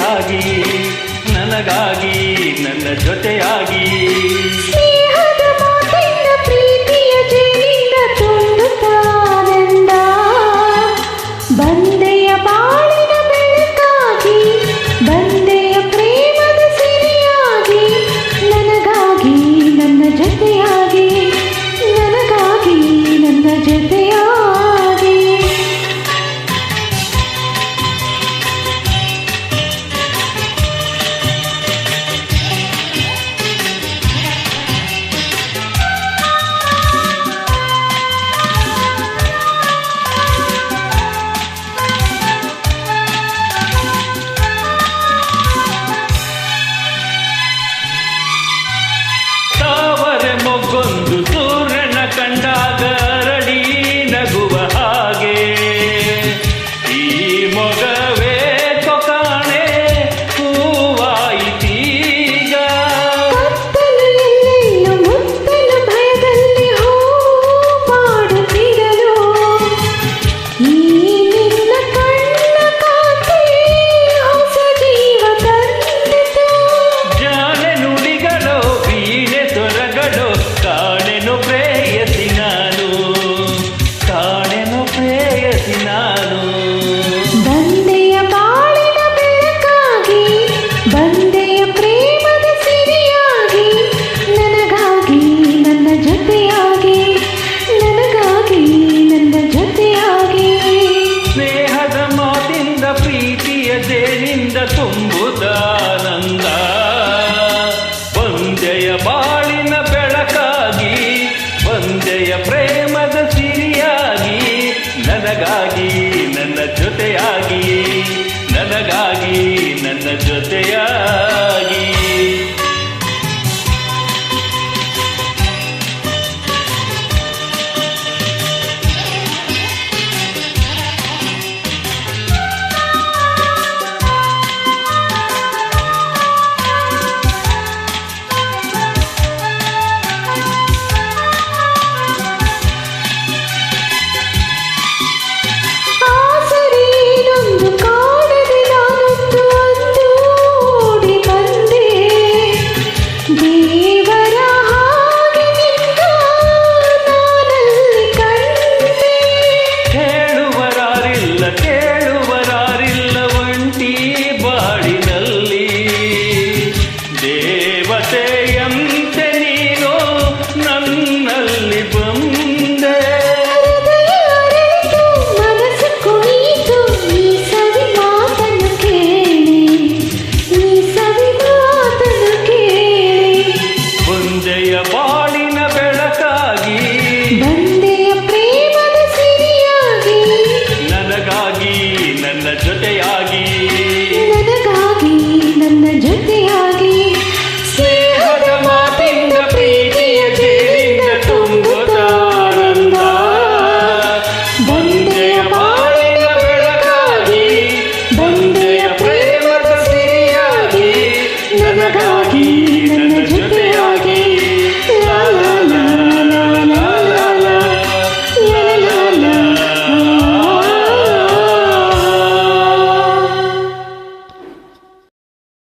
ಜೊತೆಯಾಗಿ ನನಗಾಗಿ ನನ್ನ ಜೊತೆಯಾಗಿ ಸ್ನೇಹದ ಮಾತಿನ ಪ್ರೀತಿಯ ಜೇನಿಂದ ತುಂಬುತ್ತಾನಂದ ಬಂದೆಯ ಬಾಳಿನ ಬೆಳಕಾಗಿ ಬಂದೆಯ ಪ್ರೇಮದ ಸಿರಿಯಾಗಿ ನನಗಾಗಿ ನನ್ನ ಜೊತೆಯಾಗಿ ನನಗಾಗಿ ನನ್ನ ಜೊತೆಯಾಗಿ ಮೊಗ್ಗೊಂದು ಸೂರ್ಯನ ಕಂಡಾಗ ಅರಳಿ ನಗುವ ಹಾಗೆ ಈ ಮೊಗವೇ ಕೊಕಾಣೆ ಹೂವಾಯಿತೀಗ ಕತ್ತಲೆಯಲ್ಲೆಲ್ಲೋ ಮುತ್ತಲ ಭಯದಲ್ಲಿ ಹೂ ಮಾಡುತ್ತಿರಲು ಈ ನಿನ್ನ ಕಣ್ಣ ಕಾಂತಿ ಹೊಸ ಜೀವ ತಂದಿತು ಜಾಣೆ ನುಡಿಗಳು ವೀಣೆ ಸ್ವರಗಳು ಕಾಣೆನು ಪ್ರೇಯಸಿ ನಾನು ಕಾಣೆನು ಪ್ರೇಯಸಿ ನಾನು ಬಂದೆಯ ಬಾಳಿನ ಬೆಳಕಾಗಿ ಬಂದೆಯ ಪ್ರೇಮದ ಸಿರಿಯಾಗಿ ನನಗಾಗಿ ನನ್ನ ಜೊತೆಯಾಗಿ ನನಗಾಗಿ ನನ್ನ ಜೊತೆಯಾಗಿ ಸ್ನೇಹದ ಮಾತಿಂದ ಪ್ರೀತಿಯ ಜೇನಿಂದ ತುಂಬುತ್ತಾನಂದ ಒಂದೆಯ ಬಾಳಿನ ಬೆಳಕಾಗಿ ಒಂದೆಯ ಪ್ರೇಮದ ಸಿರಿಯಾಗಿ ನನಗಾಗಿ ನನ್ನ ಜೊತೆಯಾಗಿ ನನಗಾಗಿ ನನ್ನ ಜೊತೆಯಾಗಿ ಆಸರೆಯೊಂದು ಕಾಣದೆ ನಾನೊಂದು ಓಡಿ ಬಂದೆ ದೇವರ ಹಾಗೆ ನಿನ್ನ ನಾನಲ್ಲಿ ಕಂಡೆ ಹೇಳುವರಾರಿಲ್ಲ ಕೇಳುವರಾರಿಲ್ಲ ಒಂಟಿ ಬಾಡಿನಲ್ಲಿ ದೇವತೆ